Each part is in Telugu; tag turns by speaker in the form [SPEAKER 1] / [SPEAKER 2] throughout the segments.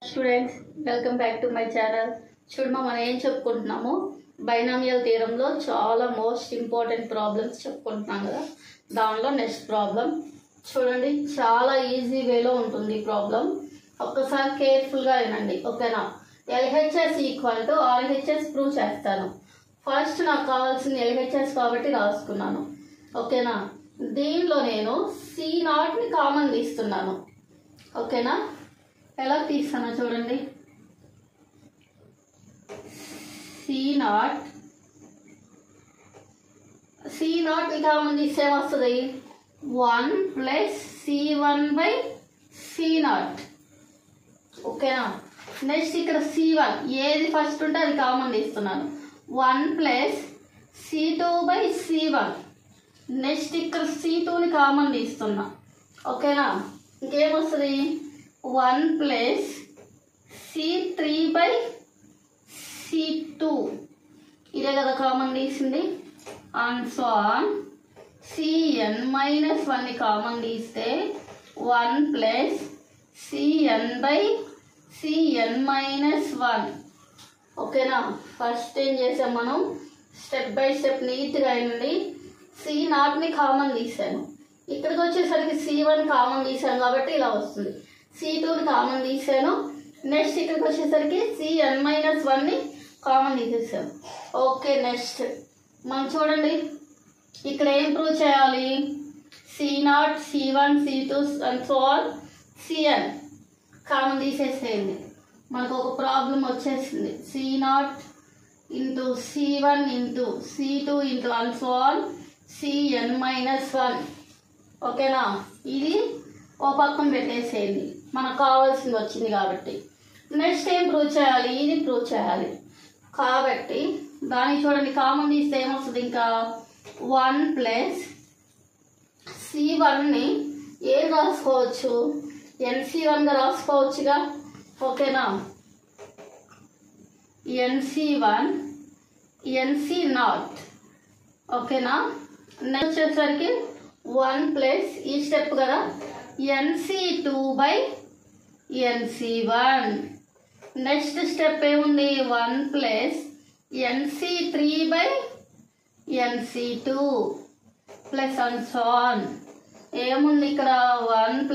[SPEAKER 1] Students welcome back to my channel. చూడమ్మా, మనం ఏం చెప్పుకుంటున్నాము, బైనామియల్ థియరంలో చాలా మోస్ట్ ఇంపార్టెంట్ ప్రాబ్లమ్స్ చెప్పుకుంటున్నాం కదా. దానిలో నెక్స్ట్ ప్రాబ్లం చూడండి, చాలా ఈజీ వేలో ఉంటుంది ఈ ప్రాబ్లం. ఒక్కసారి కేర్ఫుల్గా వినండి, ఓకేనా. LHS equal to RHS prove చేస్తాను. ఫస్ట్ నాకు కావాల్సిన ఎల్హెచ్ఎస్ కాబట్టి రాసుకున్నాను, ఓకేనా. దీనిలో నేను C0ని కామన్ తీస్తున్నాను, ఓకేనా. ఎలా తీస్తానో చూడండి, C0ని కామన్ తీస్తే ఏమొస్తుంది, 1 + C1/C0, ఓకేనా. నెక్స్ట్ ఇక్కడ C1 ఏది ఫస్ట్ ఉంటే అది కామన్ తీస్తున్నాను, 1 + C2/C1. నెక్స్ట్ ఇక్కడ C2ని కామన్ తీస్తున్నా, ఓకేనా. ఇంకేమొస్తుంది, 1 + C3/C2, ఇదే కదా కామన్ తీసింది. అండ్ సో ఆన్ Cn-1ని కామన్ తీస్తే 1 + Cn/Cn-1, ఓకేనా. ఫస్ట్ ఏం చేసాం మనం, స్టెప్ బై స్టెప్ నీట్గా అయింది. C0ని కామన్ తీసాను, ఇక్కడికి వచ్చేసరికి C1 కామన్ తీసాను కాబట్టి ఇలా వస్తుంది. C2ని కామన్ తీసాను, నెక్స్ట్ ఇక్కడికి వచ్చేసరికి Cn-1ని కామన్ తీసేసాను. ఓకే, నెక్స్ట్ మనం చూడండి, ఇక్కడ ఏం ప్రూవ్ చేయాలి, C0, C1, C2 and so on Cn common తీసేసేయండి. మనకు ఒక ప్రాబ్లం వచ్చేసింది, C0 into C1 into C2 into and so on Cn-1, ఓకేనా. ఇది ఓ పక్కన పెట్టేసేయండి, మనకు కావాల్సింది వచ్చింది కాబట్టి. నెక్స్ట్ ఏం ప్రూవ్ చేయాలి, ఇది ప్రూవ్ చేయాలి కాబట్టి దానికి చూడండి, కామన్ తీస్తే ఏమొస్తుంది, ఇంకా 1 + C1ని ఏం రాసుకోవచ్చు, NC1గా రాసుకోవచ్చుగా, ఓకేనా. NC1 NC0, ఓకేనా. నెక్స్ట్ వచ్చేసరికి 1 + ఈ స్టెప్ కదా, NC2/NC1. నెక్స్ట్ స్టెప్ ఏముంది, 1 + NC3/NC2 plus and so on. ఏముంది ఇక్కడ, 1 +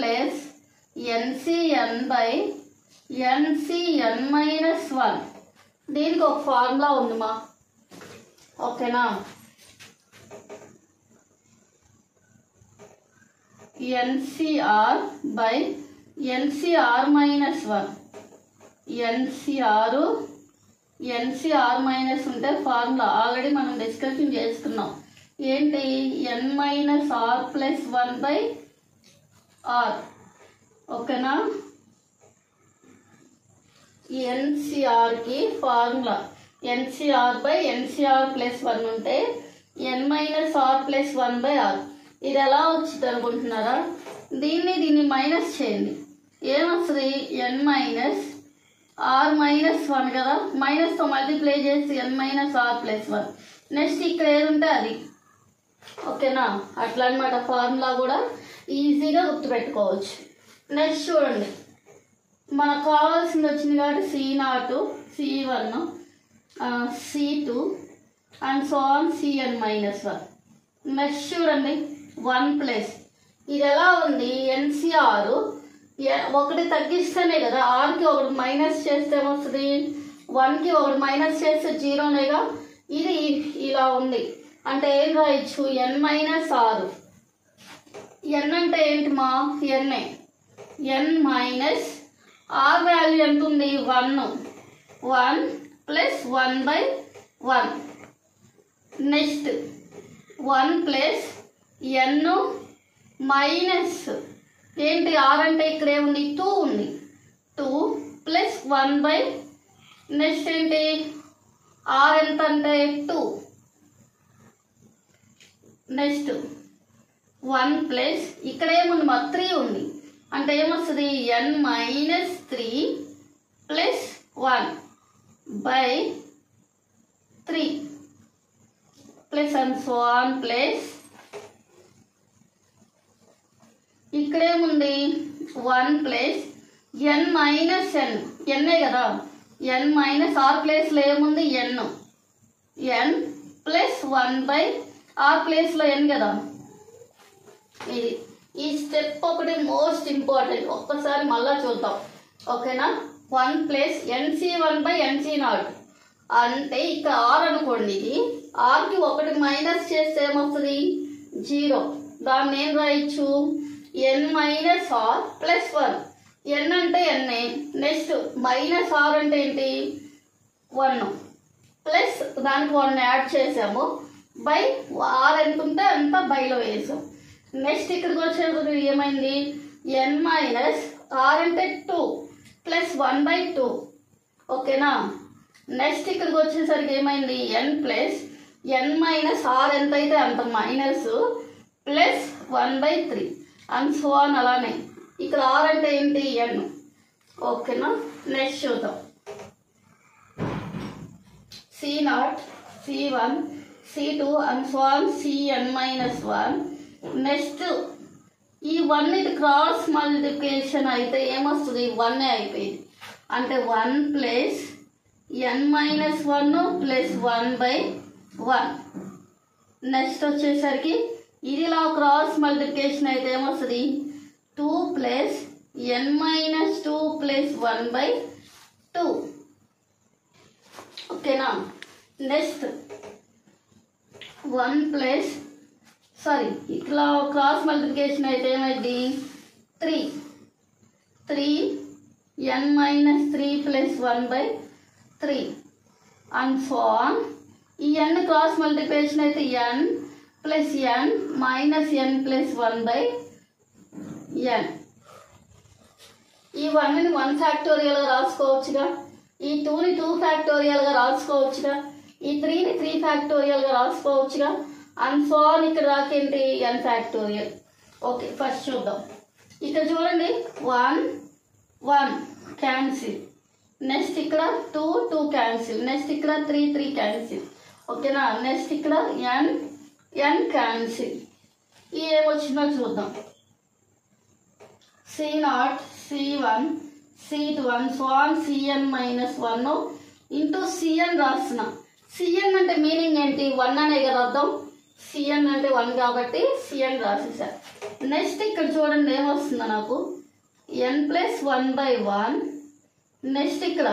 [SPEAKER 1] NCn/NCn-1. దీనికి ఒక ఫార్ములా ఉంది మా, ఓకేనా. NCr/NCr-1, NCr ఉంటే ఫార్ములా ఆల్రెడీ మనం డిస్కషన్ చేసుకున్నాం. ఏంటి, n-r+1/r, ఓకేనా. NCrకి ఫార్ములా NCr/NCr+1 ఉంటే n-r+1/r. ఇది ఎలా వచ్చింది అనుకుంటున్నారా, దీన్ని మైనస్ చేయండి, ఏమొస్తుంది, n-r-1 కదా, మైనస్తో మల్టిప్లై చేసి n-r+1. నెక్స్ట్ ఇక్కడ ఏది ఉంటే అది, ఓకేనా. అట్లా అనమాట, ఫార్ములా కూడా ఈజీగా గుర్తుపెట్టుకోవచ్చు. నెక్స్ట్ చూడండి, మనకు కావాల్సింది వచ్చింది కాబట్టి C0, C1, C2 and so on Cn-1. Next చూడండి, 1 + ఇది ఎలా ఉంది, NCr ఒకటి తగ్గిస్తేనే కదా, ఆర్కి ఒకటి మైనస్ చేస్తే ఏమొస్తుంది, 1కి ఒకటి మైనస్ చేస్తే 0నేగా. ఇది ఇలా ఉంది అంటే ఏం రాయొచ్చు, n-r. n అంటే ఏంటి మా, n n-r వాల్యూ ఎంత ఉంది, 1 + 1/1. నెక్స్ట్ 1 + n మైనస్ ఏంటి, r అంటే ఇక్కడ ఏముంది, 2 ఉంది, 2 + 1/, నెక్స్ట్ ఏంటి, r ఎంత అంటే 2. నెక్స్ట్ 1 + ఇక్కడ ఏముంది మా, 3 ఉంది, అంటే ఏమొస్తుంది, n-3 + 1/3 plus and so on plus ఇక్కడేముంది 1 ప్లస్ ఎన్ మైనస్ ఎన్, ఎన్నే కదా, ఎన్ మైనస్ ఆర్ ప్లేస్లో ఏముంది ఎన్, ఎన్ ప్లస్ 1/r ప్లేస్లో ఎన్ కదా. ఇది ఈ స్టెప్ ఒకటి మోస్ట్ ఇంపార్టెంట్, ఒక్కసారి మళ్ళా చూద్దాం ఓకేనా. 1 ప్లస్ NC1/NC0 అంటే ఇక్కడ ఆర్ అనుకోండి, ఇది ఆర్కి 1 మైనస్ చేస్తే ఏమొస్తుంది 0. దాన్ని ఏం రాయొచ్చు n మైనస్ ఆర్ ప్లస్ 1. ఎన్ అంటే ఎన్ఏ, నెక్స్ట్ మైనస్ ఆర్ అంటే ఏంటి 1 ప్లస్ దానికి 1 యాడ్ చేసాము బై ఆర్ ఎంత ఉంటే అంత బైలో వేసాం. నెక్స్ట్ ఇక్కడికి వచ్చేసరికి ఏమైంది n మైనస్ ఆర్ అంటే 2 ప్లస్ 1/2 ఓకేనా. నెక్స్ట్ ఇక్కడికి వచ్చేసరికి ఏమైంది n plus n minus r ఎంత అయితే అంత minus plus 1/3 and so on. అలానే ఇక్కడ ఆర్ అంటే ఏంటి n ఓకేనా. నెక్స్ట్ చూద్దాం C0, C1, C2 and so on Cn-1. Next ఈ 1 ఇది క్రాస్ మల్టిప్లికేషన్ అయితే ఏమొస్తుంది 1 అయిపోయింది, అంటే 1 ప్లస్ n-1 ప్లస్ 1/1. నెక్స్ట్ వచ్చేసరికి ఇది ఇలా క్రాస్ మల్టిప్లికేషన్ అయితే ఏమొస్తుంది 2 ప్లస్ n-2 ప్లస్ 1/2 ఓకేనా. నెక్స్ట్ 1 ప్లస్ ఇట్లా క్రాస్ మల్టిప్లికేషన్ అయితే ఏమైంది 3 n-3 plus 1/3 and so on. ఈ n క్రాస్ మల్టిప్లికేషన్ అయితే n plus n minus n plus 1/n. ఈ 1ని 1 ఫ్యాక్టోరియల్గా రాసుకోవచ్చుగా, ఈ 2ని 2 ఫ్యాక్టోరియల్గా రాసుకోవచ్చుగా, ఈ 3ని 3 ఫ్యాక్టోరియల్గా రాసుకోవచ్చుగా అండ్ సో ఆన్. ఇక్కడ రాకేంటి n ఫ్యాక్టోరియల్. ఓకే ఫస్ట్ చూద్దాం. ఇక్కడ చూడండి 1 1 క్యాన్సిల్, నెక్స్ట్ ఇక్కడ 2 2 క్యాన్సిల్, నెక్స్ట్ ఇక్కడ 3 3 క్యాన్సిల్ ఓకేనా. నెక్స్ట్ ఇక్కడ n క్యాన్సిల్. ఈ ఏమొచ్చిందో చూద్దాం C0, C1, C2 and so on Cn-1 into Cn రాసిన. Cn అంటే మీనింగ్ ఏంటి 1 అనే కదా అర్థం, Cn అంటే 1 కాబట్టి Cn రాసేసారు. నెక్స్ట్ ఇక్కడ చూడండి ఏమొస్తుందో నాకు n ప్లస్ 1/1, నెక్స్ట్ ఇక్కడ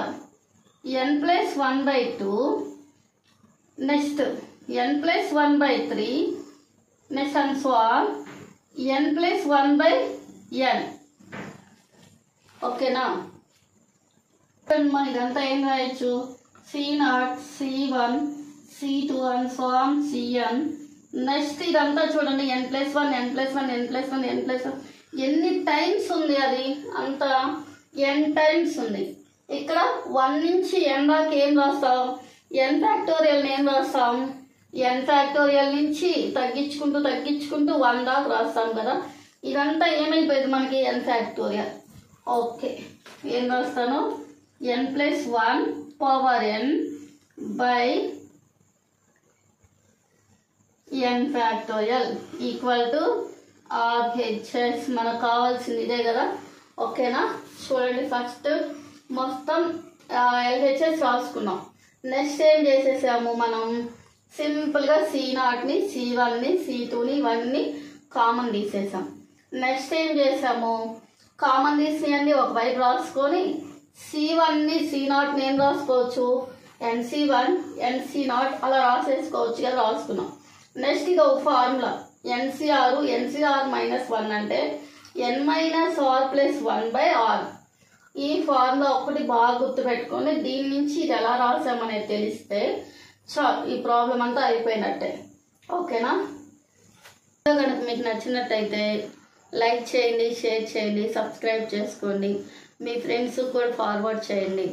[SPEAKER 1] n plus 1/2, next n plus 1/3, next and so on n plus 1/n ఓకేనా. ఇదంతా ఏం రాయొచ్చు C0, C1, C2 and so on Cn. Next ఇదంతా చూడండి n+1 n+1 n+1 n+1 ఎన్ని టైమ్స్ ఉంది, అది అంత n టైమ్స్ ఉంది. ఇక్కడ 1 నుంచి n దాకా ఏం రాస్తాం n ఫ్యాక్టోరియల్ని ఏం రాస్తాం n ఫ్యాక్టోరియల్ నుంచి తగ్గించుకుంటూ 1 దాకా రాస్తాం కదా. ఇదంతా ఏమైపోయింది మనకి n ఫ్యాక్టోరియల్. ఓకే ఏం రాస్తాను n+1 power n by n factorial equal to RHS. మనకు కావాల్సింది ఇదే కదా ఓకేనా. చూడండి ఫస్ట్ మొత్తం LHS రాసుకున్నాం. నెక్స్ట్ ఏం చేసేసాము మనం సింపుల్గా C0ని C1ని C2ని ఇవన్నీ కామన్ తీసేసాం. నెక్స్ట్ ఏం చేసాము కామన్ తీసినవన్నీ ఒకవైపు రాసుకొని C1ని C0ని ఏం రాసుకోవచ్చు NC1 NC0 అలా రాసేసుకోవచ్చు కదా, రాసుకున్నాం. నెక్స్ట్ ఇది ఒక ఫార్ములా NCR-1 అంటే n-r ప్లస్ 1/r. ఈ ఫార్ములా ఒకటి బాగా గుర్తుపెట్టుకొని దీని నుంచి ఇది ఎలా రాసామనేది తెలిస్తే చాలు, ఈ ప్రాబ్లం అంతా అయిపోయినట్టే ఓకేనా. కనుక మీకు నచ్చినట్టయితే లైక్ చేయండి, షేర్ చేయండి, సబ్స్క్రైబ్ చేసుకోండి, మీ ఫ్రెండ్స్ కూడా ఫార్వర్డ్ చేయండి.